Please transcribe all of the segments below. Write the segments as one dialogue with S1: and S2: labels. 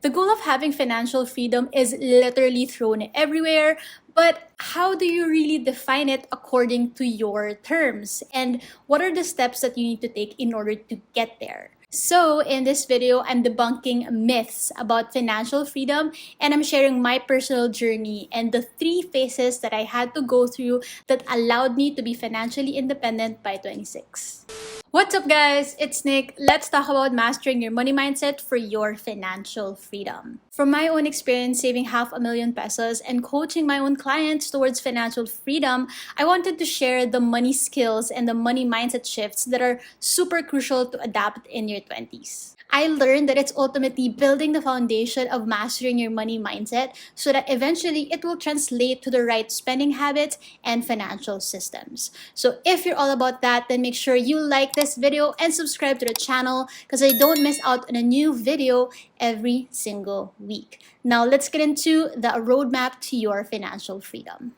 S1: The goal of having financial freedom is literally thrown everywhere, but how do you really define it according to your terms? And what are the steps that you need to take in order to get there? So in this video, I'm debunking myths about financial freedom, and I'm sharing my personal journey and the 3 phases that I had to go through that allowed me to be financially independent by 26. What's up, guys? It's Nick. Let's talk about mastering your money mindset for your financial freedom. From my own experience saving $500,000 and coaching my own clients towards financial freedom, I wanted to share the money skills and the money mindset shifts that are super crucial to adapt in your 20s. I learned that it's ultimately building the foundation of mastering your money mindset so that eventually it will translate to the right spending habits and financial systems. So if you're all about that, then make sure you like this video and subscribe to the channel because I don't miss out on a new video every single week. Now let's get into the roadmap to your financial freedom.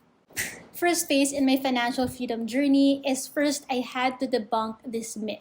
S1: First phase in my financial freedom journey is first I had to debunk this myth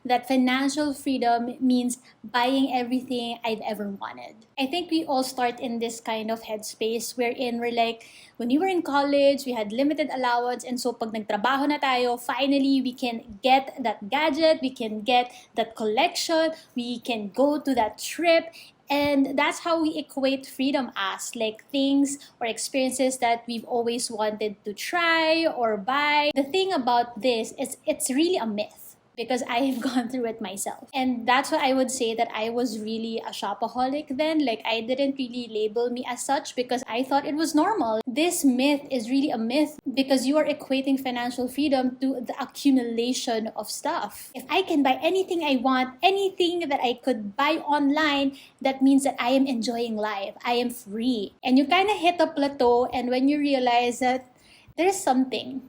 S1: that financial freedom means buying everything I've ever wanted. I think we all start in this kind of headspace wherein we're like, when we were in college, we had limited allowance, and so pag nagtrabaho na tayo, finally we can get that gadget, we can get that collection, we can go to that trip. And that's how we equate freedom as, like, things or experiences that we've always wanted to try or buy. The thing about this is it's really a myth because I've gone through it myself. And that's why I would say that I was really a shopaholic then. Like, I didn't really label me as such because I thought it was normal. This myth is really a myth because you are equating financial freedom to the accumulation of stuff. If I can buy anything I want, anything that I could buy online, that means that I am enjoying life. I am free. And you kind of hit a plateau, and when you realize that there is something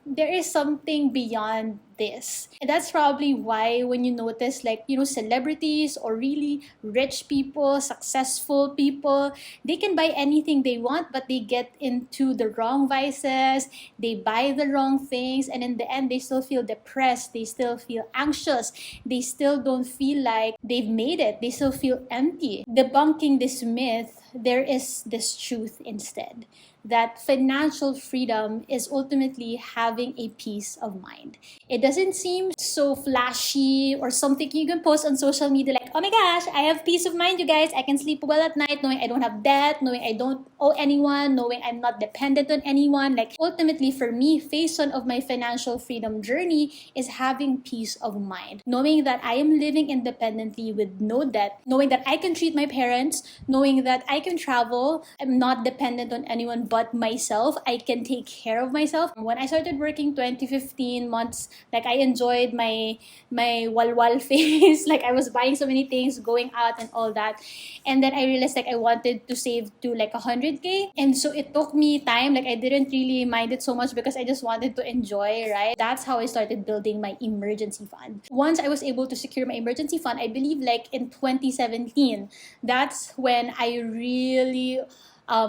S1: beyond this. And that's probably why when you notice, like, celebrities or really rich people, successful people, they can buy anything they want, but they get into the wrong vices, they buy the wrong things, and in the end, they still feel depressed, they still feel anxious, they still don't feel like they've made it, they still feel empty. Debunking this myth, there is this truth instead, that financial freedom is ultimately having a peace of mind. It doesn't seem so flashy or something you can post on social media like, oh my gosh, I have peace of mind, you guys. I can sleep well at night knowing I don't have debt, knowing I don't owe anyone, knowing I'm not dependent on anyone. Like, ultimately for me, phase 1 of my financial freedom journey is having peace of mind. Knowing that I am living independently with no debt, knowing that I can treat my parents, knowing that I can travel, I'm not dependent on anyone but myself. I can take care of myself. When I started working 2015 months, like, I enjoyed my walwal phase. Like, I was buying so many things, going out and all that. And then I realized, like, I wanted to save to like 100K. And so it took me time. Like, I didn't really mind it so much because I just wanted to enjoy, right? That's how I started building my emergency fund. Once I was able to secure my emergency fund, I believe like in 2017, that's when I really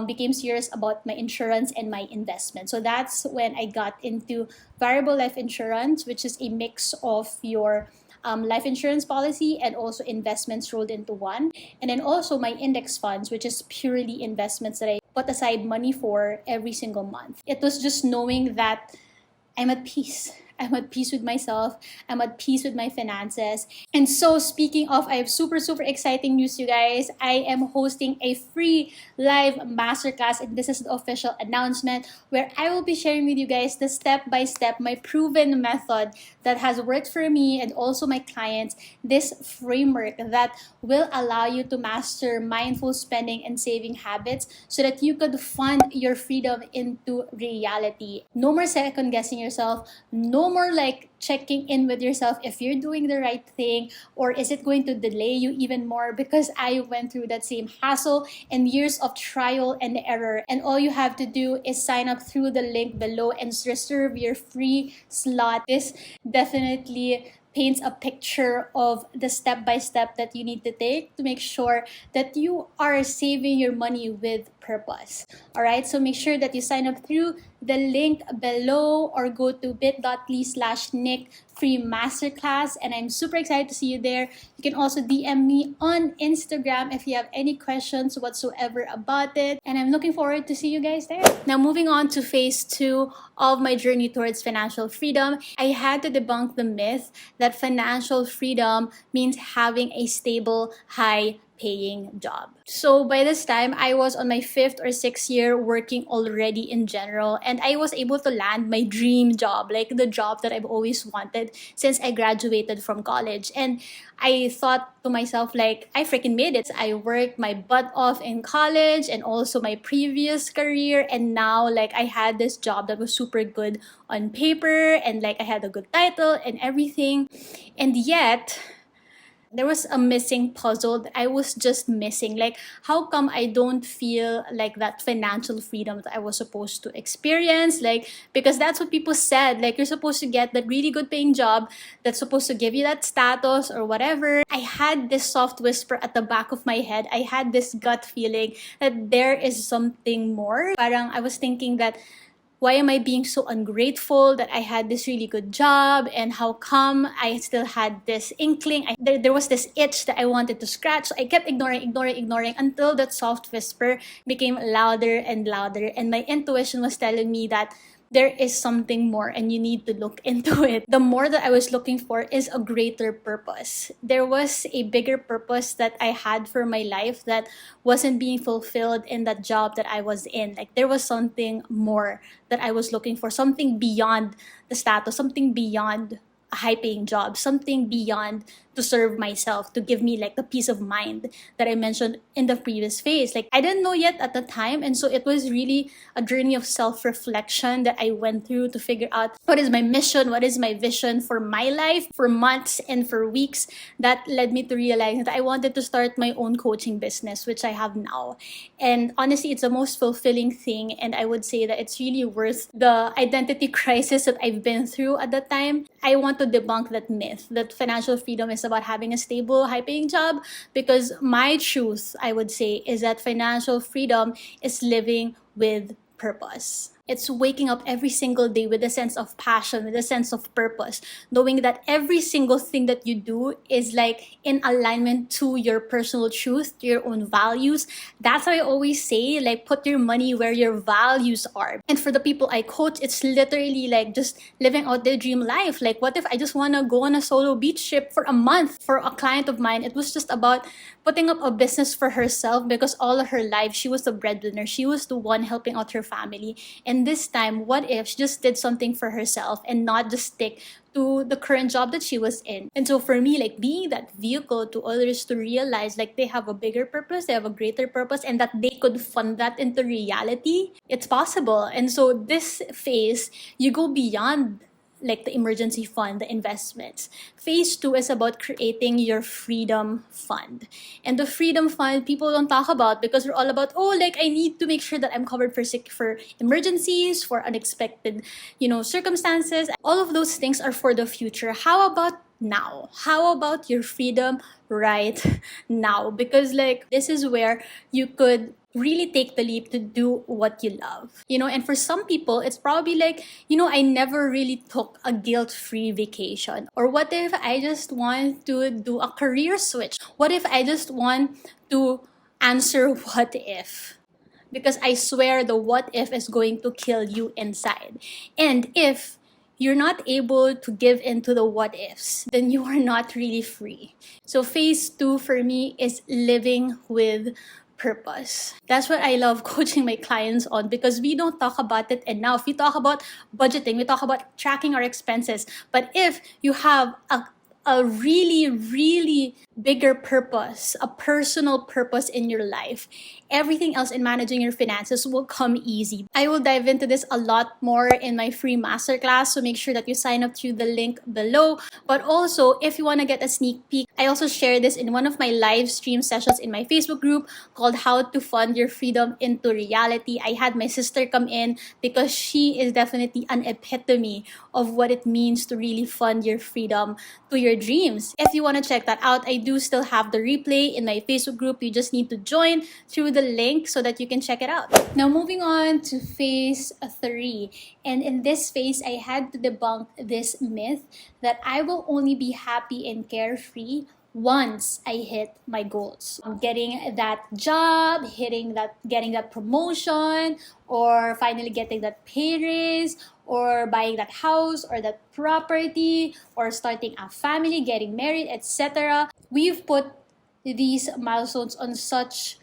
S1: became serious about my insurance and my investment. So that's when I got into variable life insurance, which is a mix of your life insurance policy and also investments rolled into one. And then also my index funds, which is purely investments that I put aside money for every single month. It was just knowing that I'm at peace. I'm at peace with myself. I'm at peace with my finances. And so speaking of, I have super exciting news, you guys. I am hosting a free live masterclass, and this is the official announcement where I will be sharing with you guys the step-by-step, my proven method that has worked for me and also my clients, this framework that will allow you to master mindful spending and saving habits so that you could fund your freedom into reality. No more second guessing yourself. No more like checking in with yourself if you're doing the right thing or is it going to delay you even more, because I went through that same hassle and years of trial and error. And all you have to do is sign up through the link below and reserve your free slot. This definitely paints a picture of the step-by-step that you need to take to make sure that you are saving your money with purpose. All right, so make sure that you sign up through the link below or go to bit.ly/Nick free masterclass, and I'm super excited to see you there. You can also DM me on Instagram if you have any questions whatsoever about it, and I'm looking forward to see you guys there. Now, moving on to phase 2 of my journey towards financial freedom, I had to debunk the myth that financial freedom means having a stable, high paying job. So by this time, I was on my 5th or 6th year working already in general, and I was able to land my dream job, like the job that I've always wanted since I graduated from college. And I thought to myself, like, I freaking made it. I worked my butt off in college and also my previous career, and now like I had this job that was super good on paper, and like I had a good title and everything. And yet there was a missing puzzle that I was just missing. Like, how come I don't feel like that financial freedom that I was supposed to experience? Like, because that's what people said. Like, you're supposed to get that really good paying job that's supposed to give you that status or whatever. I had this soft whisper at the back of my head. I had this gut feeling that there is something more. Parang I was thinking that, why am I being so ungrateful that I had this really good job, and how come I still had this inkling? There was this itch that I wanted to scratch. So I kept ignoring until that soft whisper became louder and louder, and my intuition was telling me that there is something more and you need to look into it. The more that I was looking for is a greater purpose. There was a bigger purpose that I had for my life that wasn't being fulfilled in that job that I was in. Like, there was something more that I was looking for, something beyond the status, something beyond a high-paying job, something beyond to serve myself, to give me like the peace of mind that I mentioned in the previous phase. Like, I didn't know yet at the time, and so it was really a journey of self-reflection that I went through to figure out what is my mission, what is my vision for my life, for months and for weeks. That led me to realize that I wanted to start my own coaching business, which I have now. And honestly, it's the most fulfilling thing, and I would say that it's really worth the identity crisis that I've been through at the time. I want to debunk that myth that financial freedom is about having a stable, high-paying job, because my truth, I would say, is that financial freedom is living with purpose. It's waking up every single day with a sense of passion, with a sense of purpose, knowing that every single thing that you do is like in alignment to your personal truth, to your own values. That's why I always say, like, put your money where your values are. And for the people I coach, it's literally like just living out their dream life. Like, what if I just want to go on a solo beach trip for a month? For a client of mine, it was just about putting up a business for herself, because all of her life she was the breadwinner. She was the one helping out her family. And this time, what if she just did something for herself and not just stick to the current job that she was in? And so for me, like, being that vehicle to others to realize like they have a bigger purpose, they have a greater purpose, and that they could fund that into reality, it's possible. And so this phase, you go beyond like the emergency fund, the investments. Phase 2 is about creating your freedom fund. And the freedom fund, people don't talk about, because we're all about, oh, like, I need to make sure that I'm covered for emergencies, for unexpected, circumstances. All of those things are for the future. How about now? How about your freedom right now? Because like, this is where you could really take the leap to do what you love. And for some people, it's probably like, I never really took a guilt-free vacation. Or what if I just want to do a career switch? What if I just want to answer what if? Because I swear the what if is going to kill you inside. And if you're not able to give into the what ifs, then you are not really free. So phase 2 for me is living with purpose. That's what I love coaching my clients on, because we don't talk about it enough. We talk about budgeting, we talk about tracking our expenses. But if you have a really, really bigger purpose, a personal purpose in your life, everything else in managing your finances will come easy. I will dive into this a lot more in my free masterclass, so make sure that you sign up through the link below. But also, if you want to get a sneak peek, I also share this in one of my live stream sessions in my Facebook group called How to Fund Your Freedom into Reality. I had my sister come in because she is definitely an epitome of what it means to really fund your freedom to your your dreams. If you want to check that out, I do still have the replay in my Facebook group. You just need to join through the link so that you can check it out. Now moving on to phase 3. And in this phase, I had to debunk this myth that I will only be happy and carefree once I hit my goals. Getting that job, getting that promotion, or finally getting that pay raise, or buying that house or that property, or starting a family, getting married, etc. We've put these milestones on such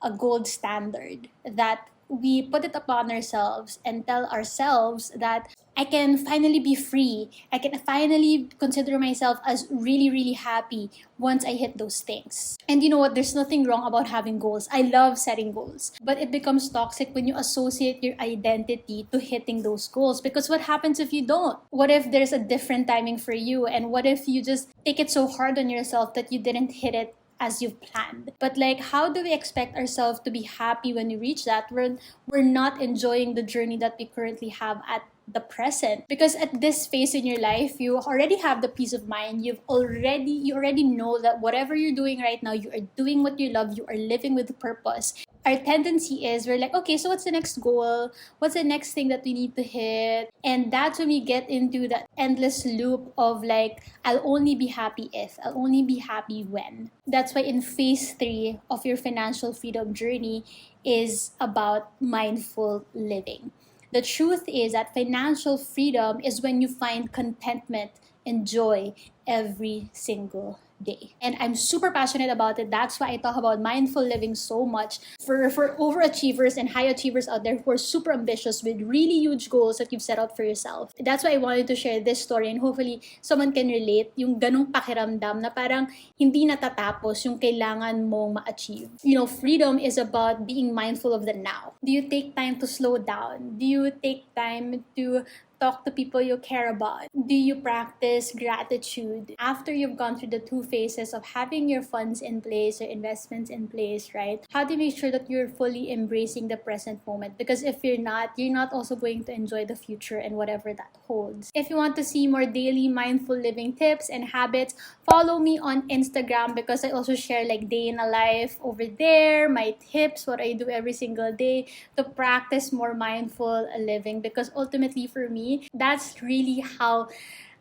S1: a gold standard that we put it upon ourselves and tell ourselves that I can finally be free. I can finally consider myself as really, really happy once I hit those things. And you know what? There's nothing wrong about having goals. I love setting goals. But it becomes toxic when you associate your identity to hitting those goals. Because what happens if you don't? What if there's a different timing for you? And what if you just take it so hard on yourself that you didn't hit it as you've planned? But like, how do we expect ourselves to be happy when we reach that when we're not enjoying the journey that we currently have at the present? Because at this phase in your life, you already have the peace of mind. You already know that whatever you're doing right now, you are doing what you love. You are living with purpose. Our tendency is we're like, okay, so what's the next goal? What's the next thing that we need to hit? And that's when we get into that endless loop of like, I'll only be happy if, I'll only be happy when. That's why in phase 3 of your financial freedom journey is about mindful living. The truth is that financial freedom is when you find contentment and joy every single day. And I'm super passionate about it. That's why I talk about mindful living so much for overachievers and high achievers out there who are super ambitious with really huge goals that you've set out for yourself. That's why I wanted to share this story and hopefully someone can relate yung ganung pakiramdam na parang hindi natatapos yung kailangan mong ma-achieve. You know, freedom is about being mindful of the now. Do you take time to slow down? Do you take time to talk to people you care about? Do you practice gratitude after you've gone through the 2 phases of having your funds in place or investments in place, right? How do you make sure that you're fully embracing the present moment? Because if you're not also going to enjoy the future and whatever that holds. If you want to see more daily mindful living tips and habits, follow me on Instagram because I also share like day in a life over there, my tips, what I do every single day to practice more mindful living. Because ultimately for me, that's really how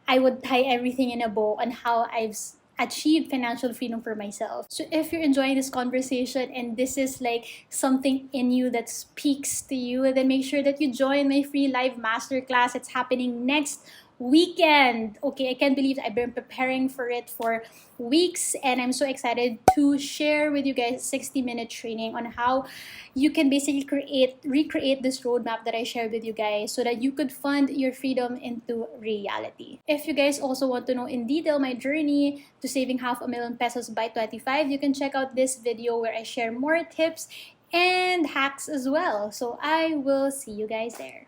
S1: I would tie everything in a bow on how I've achieved financial freedom for myself. So if you're enjoying this conversation and this is like something in you that speaks to you, then make sure that you join my free live masterclass. It's happening next weekend. Okay, I can't believe I've been preparing for it for weeks and I'm so excited to share with you guys 60-minute training on how you can basically recreate this roadmap that I shared with you guys so that you could fund your freedom into reality. If you guys also want to know in detail my journey to saving $500,000 pesos by 25, you can check out this video where I share more tips and hacks as well. So I will see you guys there.